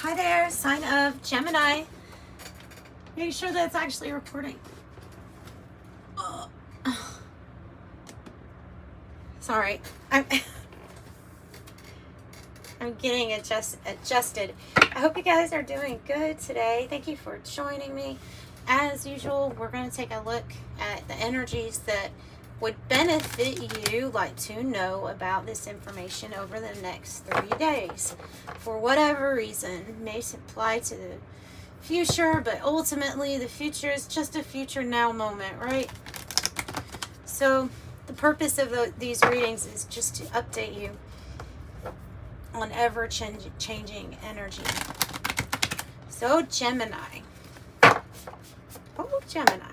Hi there, sign of Gemini. Make sure that's actually recording. Sorry, I'm getting adjusted. I hope you guys are doing good today. Thank you for joining me. As usual, we're going to take a look at the energies that would benefit you, like to know about this information over the next 30 days. For whatever reason, may apply to the future, but ultimately the future is just a future now moment, right? So the purpose of these readings is just to update you on ever-changing energy. So Gemini. Oh, Gemini.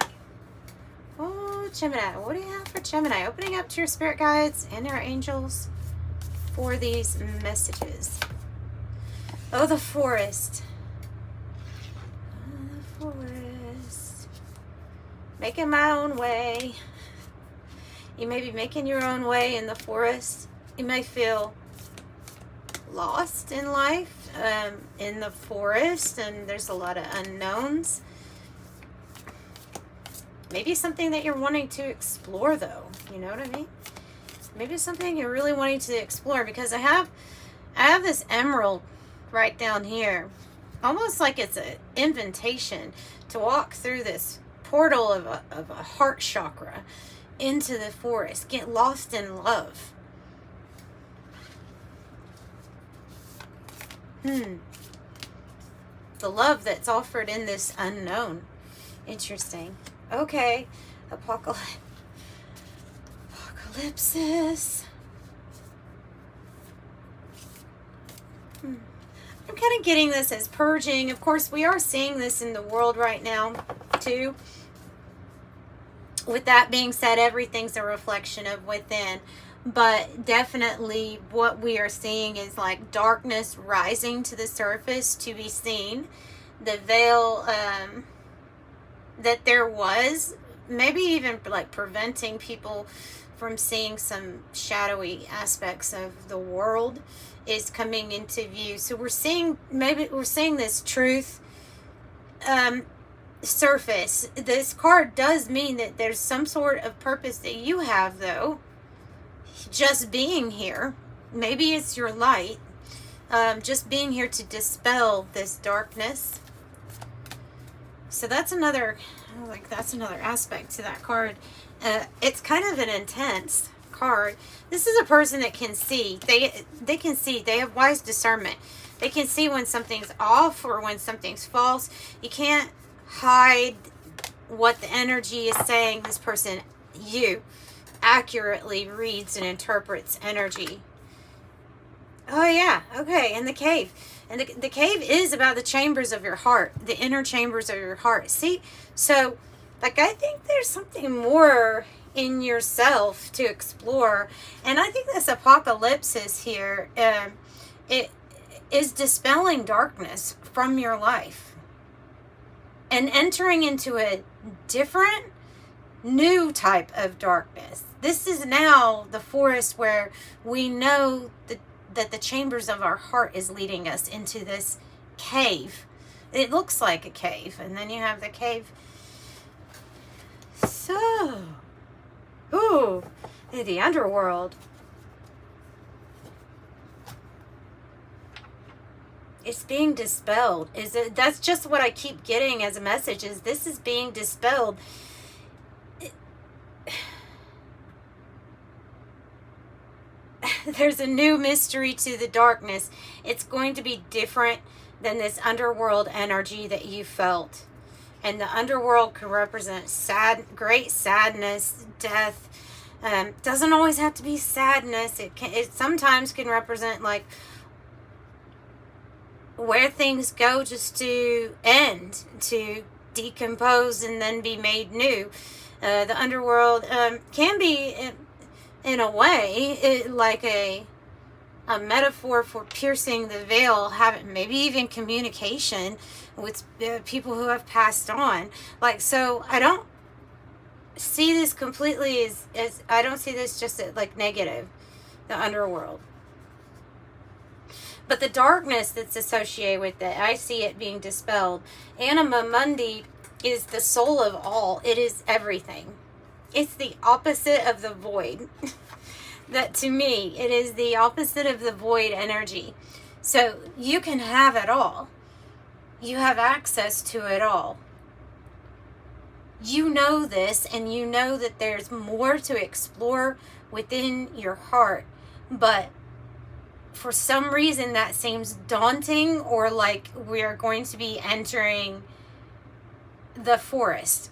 Oh, Gemini. What do you have for Gemini? Opening up to your spirit guides and their angels for these messages. Oh, the forest. Oh, the forest. Making my own way. You may be making your own way in the forest. You may feel lost in life, in the forest, and there's a lot of unknowns. Maybe something that you're wanting to explore, though. You know what I mean? Maybe something you're really wanting to explore, because I have this emerald right down here, almost like it's an invitation to walk through this portal of a heart chakra into the forest, get lost in love. The love that's offered in this unknown. Interesting. Okay. Apocalypsis. I'm kind of getting this as purging. Of course, we are seeing this in the world right now, too. With that being said, everything's a reflection of within. But definitely what we are seeing is like darkness rising to the surface to be seen. The veil that there was, maybe even like preventing people from seeing some shadowy aspects of the world, is coming into view. So we're seeing this truth surface. This card does mean that there's some sort of purpose that you have, though. Just being here, maybe it's your light, just being here to dispel this darkness. So that's another aspect to that card. It's kind of an intense card. This is a person that can see. They can see. They have wise discernment. They can see when something's off or when something's false. You can't hide what the energy is saying. This person, you, accurately reads and interprets energy. Oh yeah, okay, and the cave. And the cave is about the chambers of your heart, the inner chambers of your heart. See, so like I think there's something more in yourself to explore. And I think this apocalypse here, it is dispelling darkness from your life and entering into a different, new type of darkness. This is now the forest where we know that the chambers of our heart is leading us into this cave. It looks like a cave, and then you have the cave. So, ooh, the underworld. It's being dispelled. That's just what I keep getting as a message, is this is being dispelled. There's a new mystery to the darkness. It's going to be different than this underworld energy that you felt. And the underworld can represent great sadness, death. Doesn't always have to be sadness. It sometimes can represent like where things go just to end, to decompose and then be made new. The underworld can be, in a way, like a metaphor for piercing the veil, having maybe even communication with people who have passed on. Like, so I don't see this completely as I don't see this just like negative, the underworld. But the darkness that's associated with it, I see it being dispelled. Anima mundi is the soul of all. It is everything. It's the opposite of the void. That to me, it is the opposite of the void energy. So you can have it all. You have access to it all. You know this, and you know that there's more to explore within your heart. But for some reason that seems daunting, or like we're going to be entering the forest.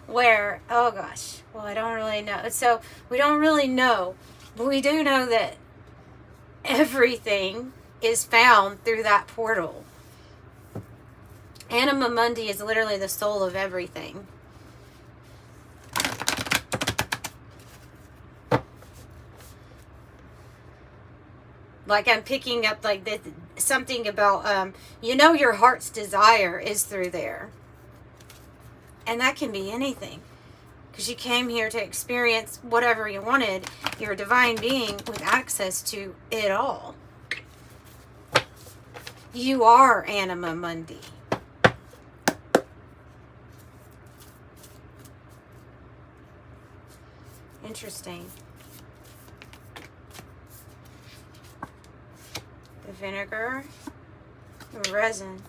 Where, oh gosh, well, I don't really know. So we don't really know, but we do know that everything is found through that portal. Anima mundi is literally the soul of everything. Like I'm picking up like this, something about, your heart's desire is through there. And that can be anything. Because you came here to experience whatever you wanted. You're a divine being with access to it all. You are Anima mundi. Interesting. The vinegar, the resin.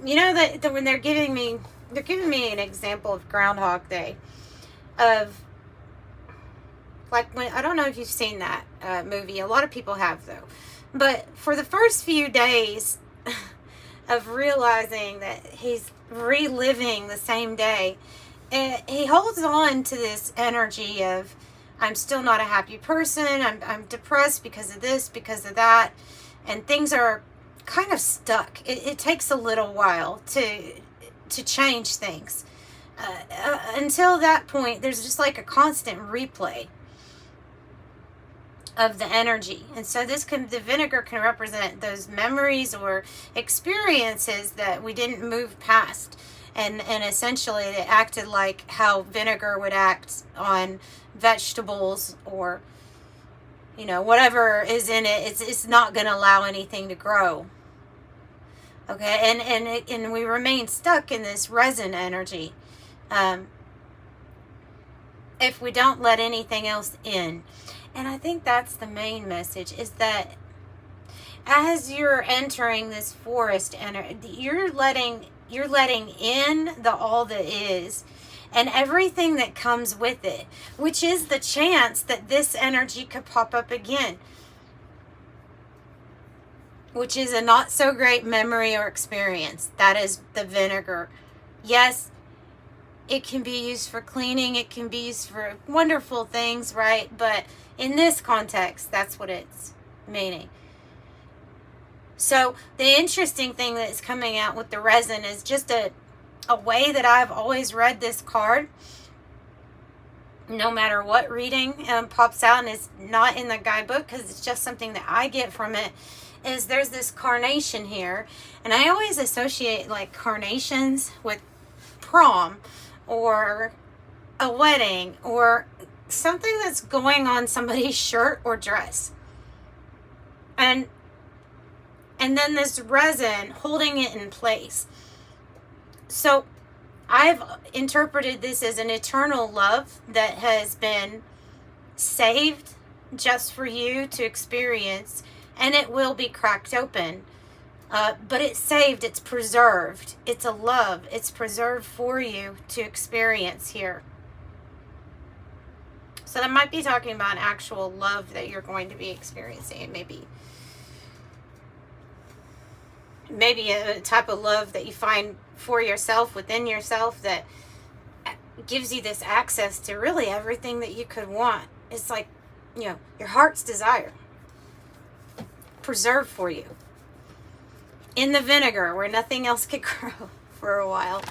You know that when they're giving me an example of Groundhog Day, of like when, I don't know if you've seen that movie. A lot of people have though, but for the first few days of realizing that he's reliving the same day, he holds on to this energy of, I'm still not a happy person. I'm depressed because of this, because of that, and things are kind of stuck. It takes a little while to change things. Until that point, there's just like a constant replay of the energy. And so the vinegar can represent those memories or experiences that we didn't move past. And essentially it acted like how vinegar would act on vegetables, or whatever is in it. It's not going to allow anything to grow. Okay, and we remain stuck in this resin energy if we don't let anything else in. And I think that's the main message, is that as you're entering this forest energy, you're letting in the all that is, and everything that comes with it, which is the chance that this energy could pop up again, which is a not so great memory or experience. That is the vinegar. Yes, it can be used for cleaning. It can be used for wonderful things, right? But in this context, that's what it's meaning. So the interesting thing that's coming out with the resin is just a way that I've always read this card. No matter what reading pops out and is not in the guidebook, because it's just something that I get from it, is there's this carnation here. And I always associate like carnations with prom or a wedding or something that's going on somebody's shirt or dress. And then this resin holding it in place. So I've interpreted this as an eternal love that has been saved just for you to experience, and it will be cracked open. But it's saved, it's preserved. It's a love. It's preserved for you to experience here. So that might be talking about an actual love that you're going to be experiencing. Maybe a type of love that you find for yourself, within yourself, that gives you this access to really everything that you could want. It's like, your heart's desire. Preserved for you. In the vinegar, where nothing else could grow for a while.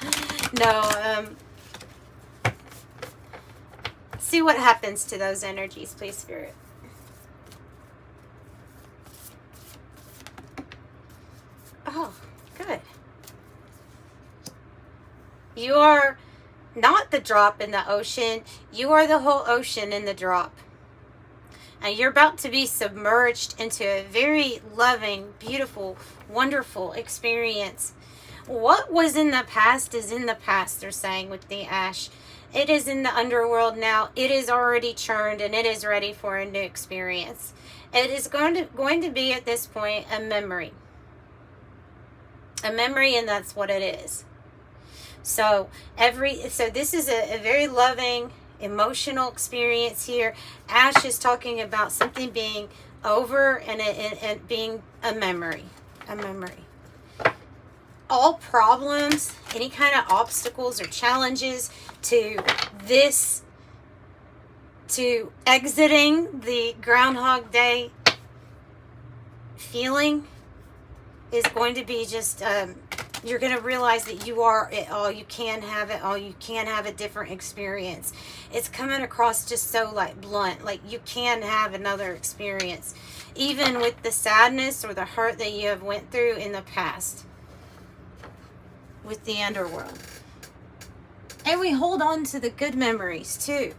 No, see what happens to those energies, please, Spirit. Oh, good. You are not the drop in the ocean. You are the whole ocean in the drop. And you're about to be submerged into a very loving, beautiful, wonderful experience. What was in the past is in the past, they're saying with the ash. It is in the underworld now. It is already churned and it is ready for a new experience. It is going to be at this point a memory. A memory, and that's what it is. So this is a very loving, emotional experience here. Ash is talking about something being over and being a memory. A memory. All problems, any kind of obstacles or challenges to exiting the Groundhog Day feeling is going to be just, you're going to realize that you are it all. You can have it all. You can have a different experience. It's coming across just so like blunt, like you can have another experience, even with the sadness or the hurt that you have went through in the past with the underworld. And we hold on to the good memories too.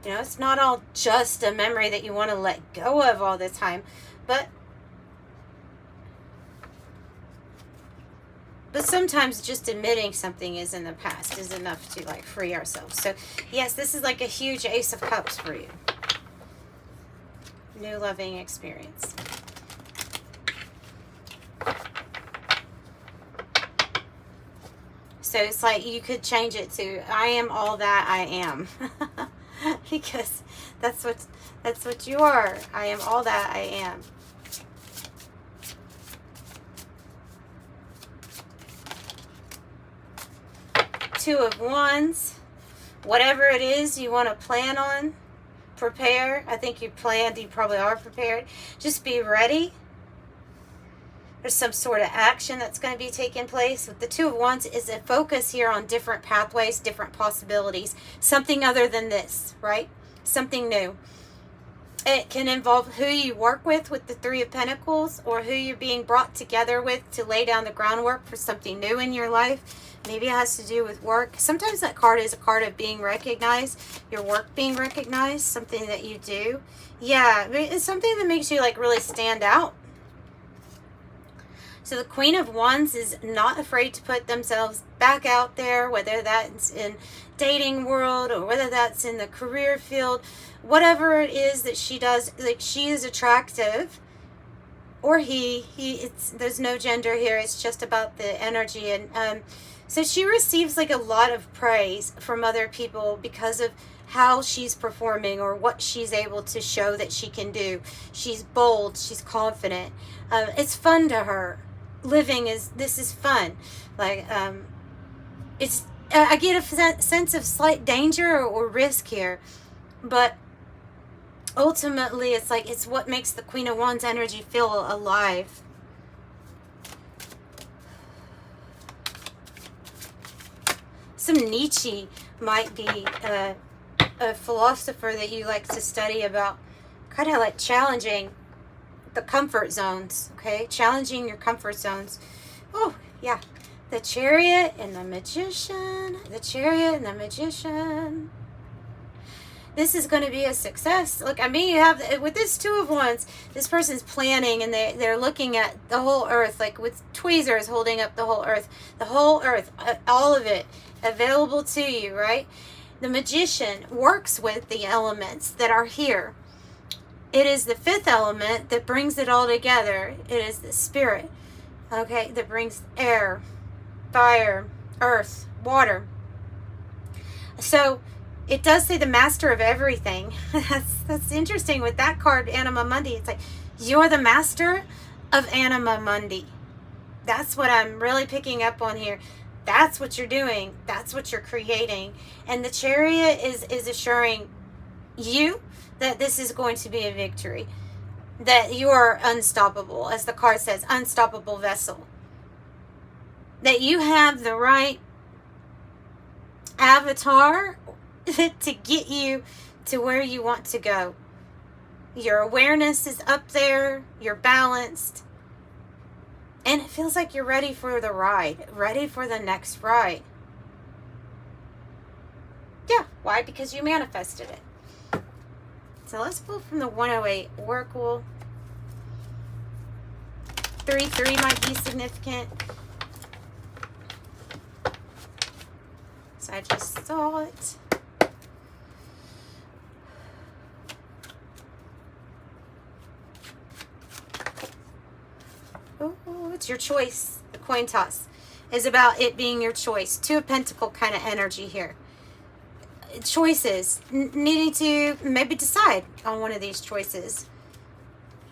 You know, it's not all just a memory that you want to let go of all the time, but sometimes just admitting something is in the past is enough to like free ourselves. So yes, this is like a huge Ace of Cups for you. New loving experience. So it's like you could change it to I am all that I am. Because that's what you are. I am all that I am. Two of Wands. Whatever it is you want to plan on, prepare. I think you planned, you probably are prepared. Just be ready. There's some sort of action that's going to be taking place. With the Two of Wands is a focus here on different pathways, different possibilities. Something other than this, right? Something new. It can involve who you work with the Three of Pentacles, or who you're being brought together with to lay down the groundwork for something new in your life. Maybe it has to do with work. Sometimes that card is a card of being recognized, your work being recognized, something that you do. Yeah, it's something that makes you like really stand out. So the Queen of Wands is not afraid to put themselves back out there, whether that's in dating world or whether that's in the career field, whatever it is that she does. Like, she is attractive, or there's no gender here. It's just about the energy. And so she receives like a lot of praise from other people because of how she's performing or what she's able to show that she can do. She's bold. She's confident. It's fun to her. This is fun. Like, I get a sense of slight danger or risk here, but ultimately it's like, it's what makes the Queen of Wands energy feel alive. Some Nietzsche might be a philosopher that you like to study about, kind of like challenging the comfort zones, okay? Challenging your comfort zones. Oh, yeah. The Chariot and the Magician. The Chariot and the Magician. This is going to be a success. Look, I mean, you have, with this Two of Wands, this person's planning and they're looking at the whole earth, like with tweezers holding up the whole earth. The whole earth, all of it, available to you, right? The Magician works with the elements that are here. It is the fifth element that brings it all together. It is the spirit, okay, that brings air, fire, earth, water. So it does say the master of everything. That's interesting with that card, Anima Mundi. It's like, you're the master of Anima Mundi. That's what I'm really picking up on here. That's what you're doing. That's what you're creating. And the Chariot is assuring you that this is going to be a victory, that you are unstoppable, as the card says, unstoppable vessel, that you have the right avatar to get you to where you want to go. Your awareness is up there, you're balanced, and it feels like you're ready for the ride, ready for the next ride. Why? Because you manifested it. So let's pull from the 108 Oracle. 3-3 might be significant. So I just saw it. Oh, it's your choice. The coin toss is about it being your choice. Two of Pentacle kind of energy here. Choices. Needing to maybe decide on one of these choices.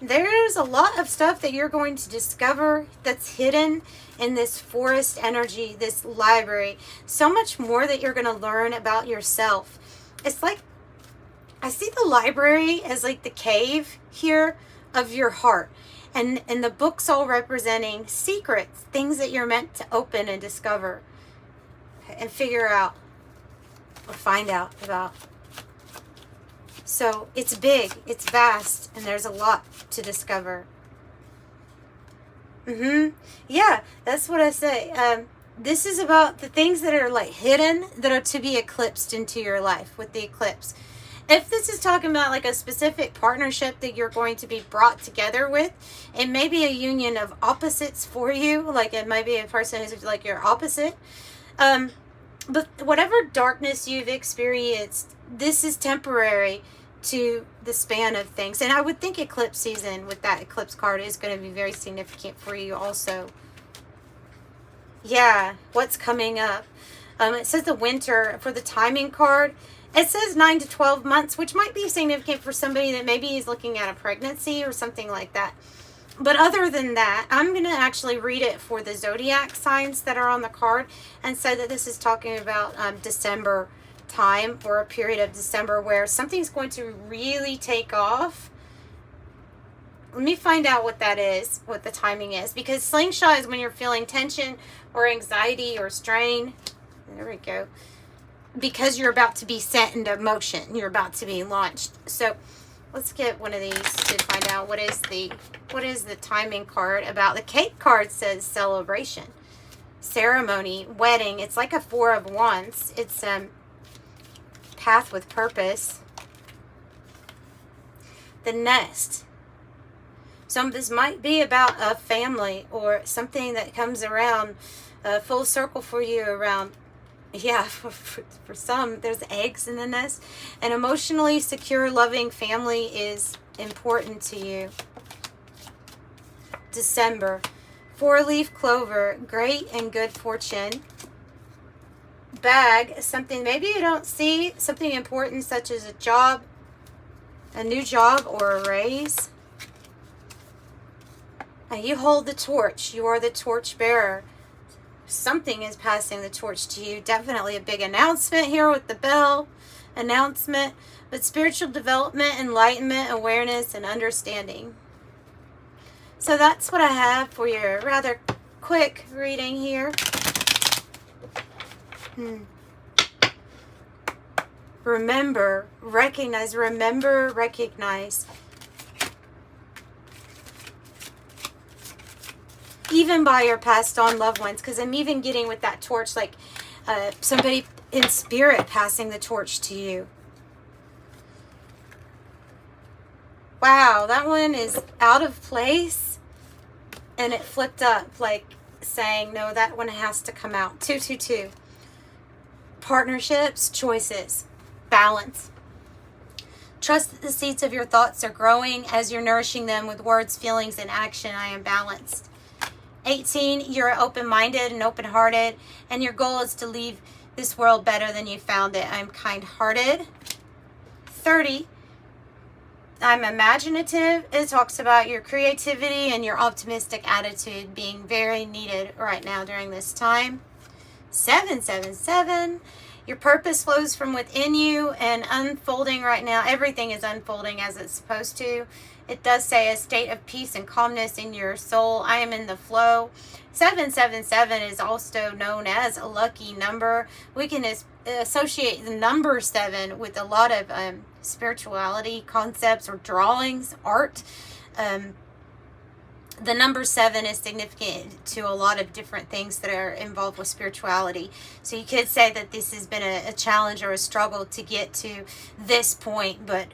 There's a lot of stuff that you're going to discover that's hidden in this forest energy, this library. So much more that you're going to learn about yourself. It's like, I see the library as like the cave here of your heart. And the books all representing secrets, things that you're meant to open and discover and figure out or find out about. So it's big, it's vast, and there's a lot to discover. Yeah, that's what I say. This is about the things that are like hidden that are to be eclipsed into your life with the eclipse. If this is talking about like a specific partnership that you're going to be brought together with, it may be a union of opposites for you. Like it might be a person who's like your opposite. But whatever darkness you've experienced, this is temporary to the span of things. And I would think eclipse season with that eclipse card is going to be very significant for you also. Yeah, what's coming up? It says the winter for the timing card. It says 9 to 12 months, which might be significant for somebody that maybe is looking at a pregnancy or something like that. But other than that, I'm going to actually read it for the zodiac signs that are on the card and say that this is talking about December time, or a period of December where something's going to really take off. Let me find out what that is, what the timing is, because slingshot is when you're feeling tension or anxiety or strain. There we go. Because you're about to be set into motion. You're about to be launched. So let's get one of these to find out what is the timing card about. The Cape card says celebration, ceremony, wedding. It's like a 4 of Wands. It's path with purpose. The nest. So this might be about a family or something that comes around full circle for you around. Yeah, for some, there's eggs in the nest. An emotionally secure, loving family is important to you. December. 4-leaf clover, great and good fortune. Bag, something maybe you don't see, something important such as a job, a new job or a raise. And you hold the torch. You are the torch bearer. Something is passing the torch to you. Definitely a big announcement here with the bell announcement, but spiritual development, enlightenment, awareness, and understanding. So that's what I have for your rather quick reading here. Remember, recognize, remember, recognize. Even by your passed on loved ones, because I'm even getting with that torch like somebody in spirit passing the torch to you. Wow, that one is out of place and it flipped up like saying no, that one has to come out. 222. Partnerships, choices, balance. Trust that the seeds of your thoughts are growing as you're nourishing them with words, feelings, and action. I am balanced. 18, you're open-minded and open-hearted, and your goal is to leave this world better than you found it. I'm kind-hearted. 30, I'm imaginative. It talks about your creativity and your optimistic attitude being very needed right now during this time. 777, your purpose flows from within you and unfolding right now. Everything is unfolding as it's supposed to. It does say a state of peace and calmness in your soul. I am in the flow. 777 is also known as a lucky number. We can associate the number 7 with a lot of spirituality concepts or drawings, art. The number 7 is significant to a lot of different things that are involved with spirituality. So you could say that this has been a challenge or a struggle to get to this point, but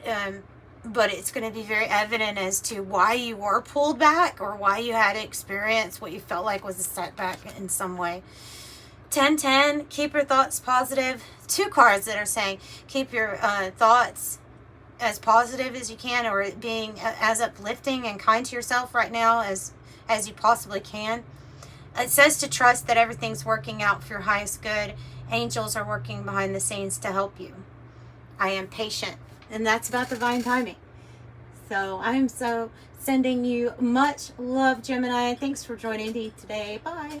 it's going to be very evident as to why you were pulled back or why you had to experience what you felt like was a setback in some way. 10-10, keep your thoughts positive. 2 cards that are saying keep your thoughts as positive as you can, or being as uplifting and kind to yourself right now as you possibly can. It says to trust that everything's working out for your highest good. Angels are working behind the scenes to help you. I am patient. And that's about divine timing. So I'm so sending you much love, Gemini. Thanks for joining me today. Bye.